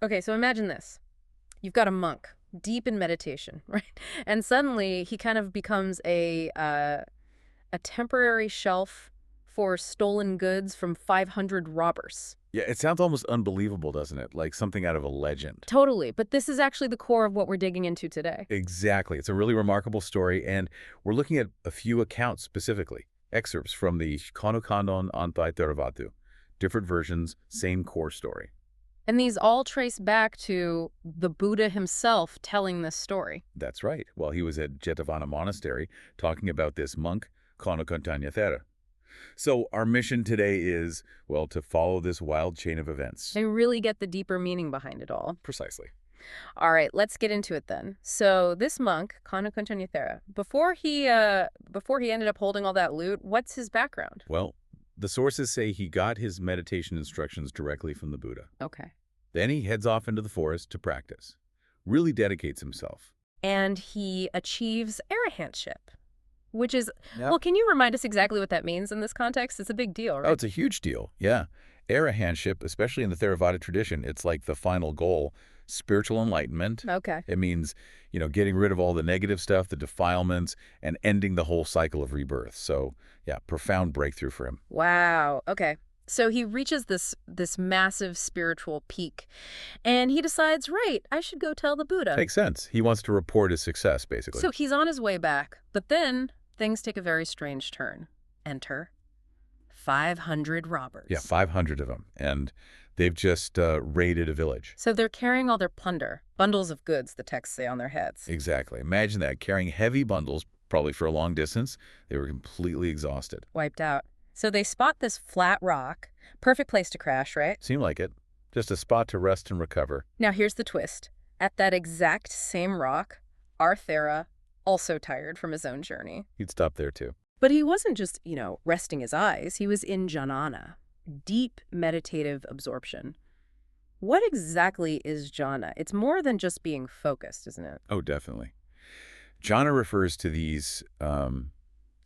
Okay, so imagine this. You've got a monk deep in meditation, right? And suddenly he kind of becomes a temporary shelf for stolen goods from 500 robbers. Yeah, it sounds almost unbelievable, doesn't it? Like something out of a legend. Totally, but this is actually the core of what we're digging into today. Exactly. It's a really remarkable story, and we're looking at a few accounts specifically, excerpts from the Khānukoṇḍañña Thera. Different versions, same core story. And these all trace back to the Buddha himself telling this story. That's right. While he was at Jetavana Monastery talking about this monk, Khānukoñḍañña Thera. So our mission today is, well, to follow this wild chain of events. They really get the deeper meaning behind it all. Precisely. All right, let's get into it then. So this monk, Khānukoñḍañña Thera, before he ended up holding all that loot, what's his background? Well, the sources say he got his meditation instructions directly from the Buddha. Okay. Then he heads off into the forest to practice. Really dedicates himself. And he achieves arahantship, which is, Yep. well, can you remind us exactly what that means in this context? It's a big deal, right? Oh, it's a huge deal. Yeah. Arahantship, especially in the Theravada tradition, it's like the final goal, spiritual enlightenment. Okay. It means, getting rid of all the negative stuff, the defilements, and ending the whole cycle of rebirth. So, yeah, profound breakthrough for him. Wow. Okay. So he reaches this massive spiritual peak, and he decides, right, I should go tell the Buddha. Makes sense. He wants to report his success, basically. So he's on his way back, but then things take a very strange turn. Enter 500 robbers. Yeah, 500 of them. And they've just raided a village. So they're carrying all their plunder, bundles of goods, the texts say on their heads. Exactly. Imagine that, carrying heavy bundles, probably for a long distance. They were completely exhausted. Wiped out. So they spot this flat rock. Perfect place to crash, right? Seemed like it. Just a spot to rest and recover. Now here's the twist. At that exact same rock, our Thera, also tired from his own journey. He'd stop there, too. But he wasn't just, resting his eyes. He was in jhana, deep meditative absorption. What exactly is jhana? It's more than just being focused, isn't it? Oh, definitely. Jhana refers to these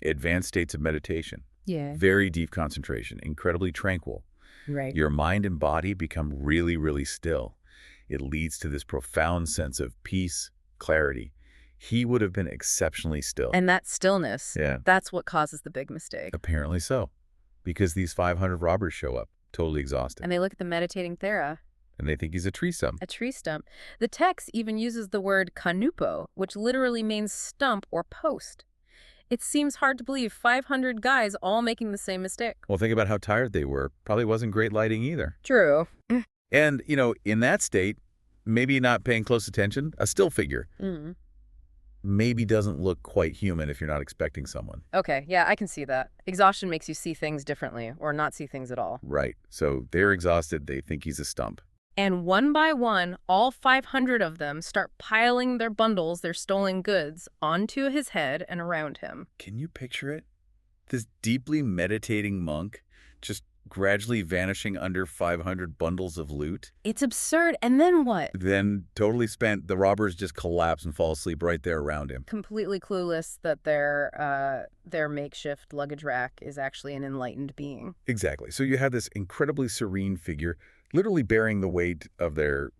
advanced states of meditation. Yeah. Very deep concentration, incredibly tranquil. Right. Your mind and body become really, really still. It leads to this profound sense of peace, clarity. He would have been exceptionally still. And that stillness, Yeah. that's what causes the big mistake. Apparently so. Because these 500 robbers show up, totally exhausted. And they look at the meditating Thera, And they think he's a tree stump. a tree stump. The text even uses the word kanupo, which literally means stump or post. It seems hard to believe 500 guys all making the same mistake. Well, think about how tired they were. Probably wasn't great lighting either. True. And, in that state, maybe not paying close attention, a still figure maybe doesn't look quite human if you're not expecting someone. Okay, yeah, I can see that. Exhaustion makes you see things differently or not see things at all. Right. So they're exhausted. They think he's a stump. And one by one, all 500 of them start piling their bundles, their stolen goods, onto his head and around him. Can you picture it? This deeply meditating monk just gradually vanishing under 500 bundles of loot. It's absurd. And then what? Then, totally spent, the robbers just collapse and fall asleep right there around him. Completely clueless that their makeshift luggage rack is actually an enlightened being. Exactly. So you have this incredibly serene figure literally bearing the weight of their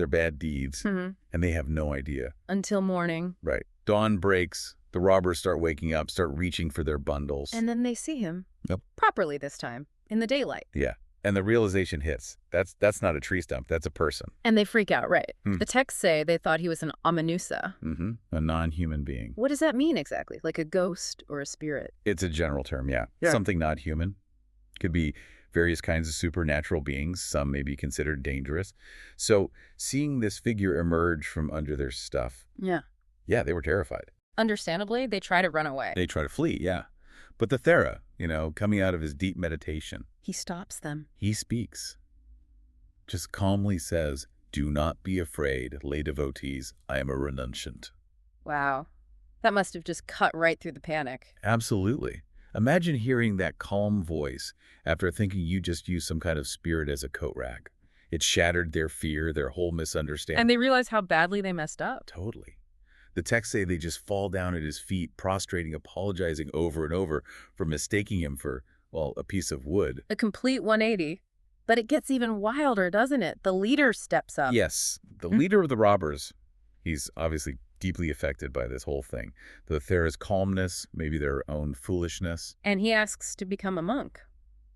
bad deeds, and they have no idea. Until morning. Right. Dawn breaks, the robbers start waking up, start reaching for their bundles. And then they see him. Yep. Properly this time, in the daylight. Yeah. And the realization hits. That's not a tree stump, that's a person. And they freak out, right? The texts say they thought he was an amanusa. A non-human being. What does that mean exactly? Like a ghost or a spirit? It's a general term, yeah. Yeah. Something not human. Could be various kinds of supernatural beings. Some may be considered dangerous. So seeing this figure emerge from under their stuff, Yeah. they were terrified. Understandably, they try to run away. They try to flee, yeah. But the Thera, coming out of his deep meditation, He stops them. he speaks. Just calmly says, "Do not be afraid, lay devotees. I am a renunciant." Wow. That must have just cut right through the panic. Absolutely. Imagine hearing that calm voice after thinking you just used some kind of spirit as a coat rack. It shattered their fear, their whole misunderstanding. And they realize how badly they messed up. Totally. The texts say they just fall down at his feet, prostrating, apologizing over and over for mistaking him for, well, a piece of wood. A complete 180. But it gets even wilder, doesn't it? The leader steps up. Yes, the leader of the robbers, he's obviously deeply affected by this whole thing. The Thera's calmness, maybe their own foolishness. And he asks to become a monk,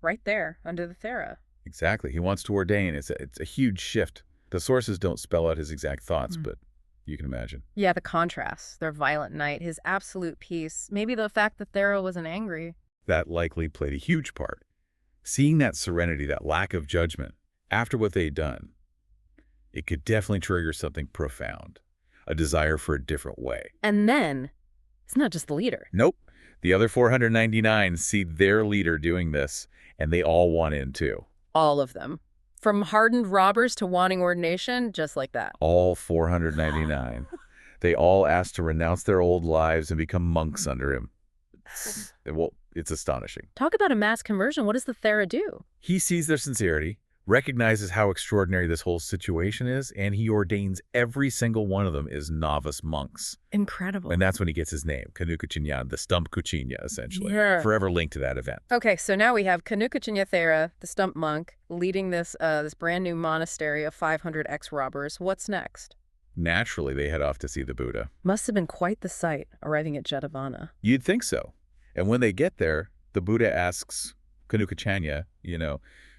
right there, under the Thera. Exactly. He wants to ordain. It's a huge shift. The sources don't spell out his exact thoughts, but you can imagine. Yeah, the contrast, their violent night, his absolute peace, maybe the fact that Thera wasn't angry. That likely played a huge part. Seeing that serenity, that lack of judgment, after what they'd done, it could definitely trigger something profound, a desire for a different way. And then, it's not just the leader. Nope. The other 499 see their leader doing this, and they all want in too. All of them. From hardened robbers to wanting ordination, just like that. All 499. They all asked to renounce their old lives and become monks under him. Well, it's astonishing. Talk about a mass conversion. What does the Thera do? He sees their sincerity, recognizes how extraordinary this whole situation is, and he ordains every single one of them as novice monks. Incredible. And that's when he gets his name, Khānukoñḍañña, the Stump-Koṇḍañña, essentially. Yeah. Forever linked to that event. Okay, so now we have Khānukoñḍañña Thera, the stump monk, leading this brand new monastery of 500 ex-robbers. What's next? Naturally, they head off to see the Buddha. Must have been quite the sight, arriving at Jetavana. You'd think so. And when they get there, the Buddha asks Khānukoñḍañña,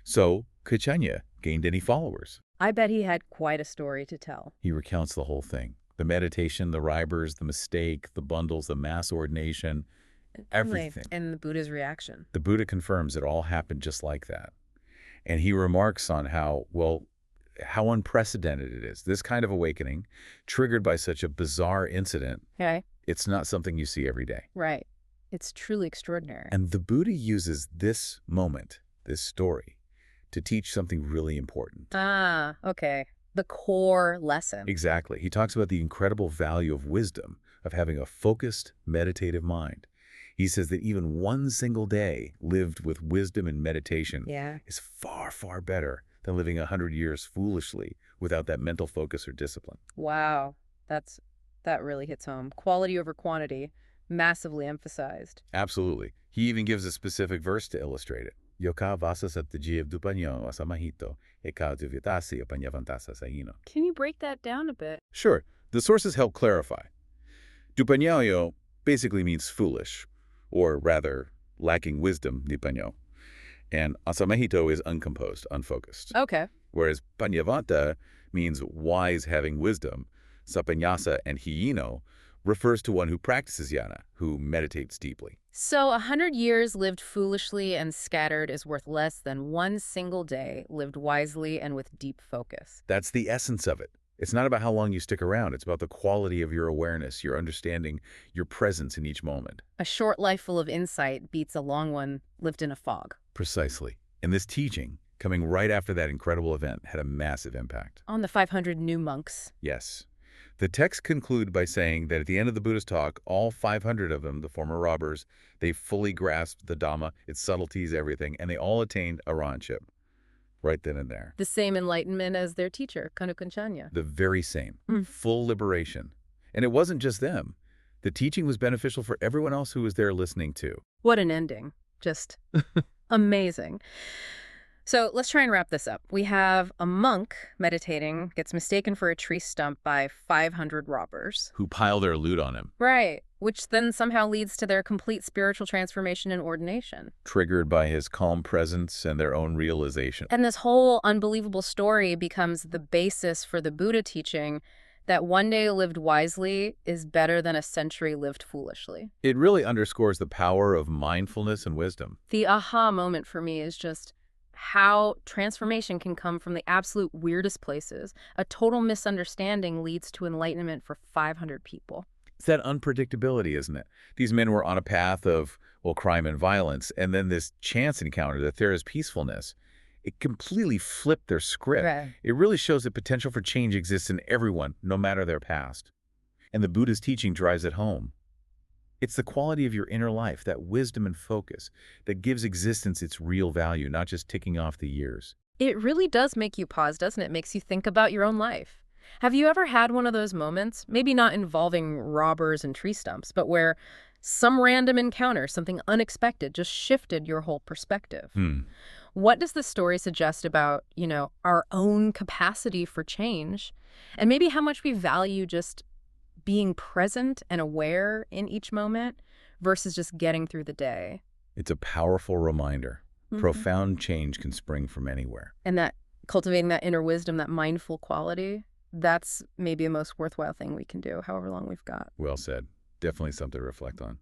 so Koṇḍañña gained any followers? I bet he had quite a story to tell. He recounts the whole thing. The meditation, the robbers, the mistake, the bundles, the mass ordination, everything. And the Buddha's reaction. The Buddha confirms it all happened just like that. And he remarks on how unprecedented it is. This kind of awakening, triggered by such a bizarre incident, Okay. It's not something you see every day. Right. It's truly extraordinary. And the Buddha uses this moment, this story, to teach something really important. Ah, okay. The core lesson. Exactly. He talks about the incredible value of wisdom, of having a focused, meditative mind. He says that even one single day lived with wisdom and meditation is far, far better than living 100 years foolishly without that mental focus or discipline. Wow. That really hits home. Quality over quantity, massively emphasized. Absolutely. He even gives a specific verse to illustrate it. Yoka vasa saptajiv dupanyo asamahito eka divyatasi apanyavantasa saino. Can you break that down a bit? Sure. The sources help clarify. Dupanyo basically means foolish, or rather, lacking wisdom, nipanyo. And asamahito is uncomposed, unfocused. Okay. Whereas panyavanta means wise, having wisdom. Sapanyasa and hiyino refers to one who practices jnana, who meditates deeply. So 100 years lived foolishly and scattered is worth less than one single day lived wisely and with deep focus. That's the essence of it. It's not about how long you stick around. It's about the quality of your awareness, your understanding, your presence in each moment. A short life full of insight beats a long one lived in a fog. Precisely. And this teaching, coming right after that incredible event, had a massive impact. On the 500 new monks. Yes. The texts conclude by saying that at the end of the Buddha's talk, all 500 of them, the former robbers, they fully grasped the Dhamma, its subtleties, everything, and they all attained arahantship right then and there. The same enlightenment as their teacher, Khānukoñḍañña. The very same. Full liberation. And it wasn't just them. The teaching was beneficial for everyone else who was there listening too. What an ending. Just amazing. So let's try and wrap this up. We have a monk meditating, gets mistaken for a tree stump by 500 robbers. Who pile their loot on him. Right, which then somehow leads to their complete spiritual transformation and ordination. Triggered by his calm presence and their own realization. And this whole unbelievable story becomes the basis for the Buddha teaching that one day lived wisely is better than a century lived foolishly. It really underscores the power of mindfulness and wisdom. The aha moment for me is just how transformation can come from the absolute weirdest places. A total misunderstanding leads to enlightenment for 500 people. It's that unpredictability, isn't it? These men were on a path of, crime and violence, and then this chance encounter, the Thera's peacefulness, it completely flipped their script. Right. It really shows that potential for change exists in everyone, no matter their past. And the Buddha's teaching drives it home. It's the quality of your inner life, that wisdom and focus, that gives existence its real value, not just ticking off the years. It really does make you pause, doesn't it? It makes you think about your own life. Have you ever had one of those moments, maybe not involving robbers and tree stumps, but where some random encounter, something unexpected, just shifted your whole perspective? What does the story suggest about, our own capacity for change, and maybe how much we value just being present and aware in each moment versus just getting through the day? It's a powerful reminder. Profound change can spring from anywhere. And that cultivating that inner wisdom, that mindful quality, that's maybe the most worthwhile thing we can do, however long we've got. Well said. Definitely something to reflect on.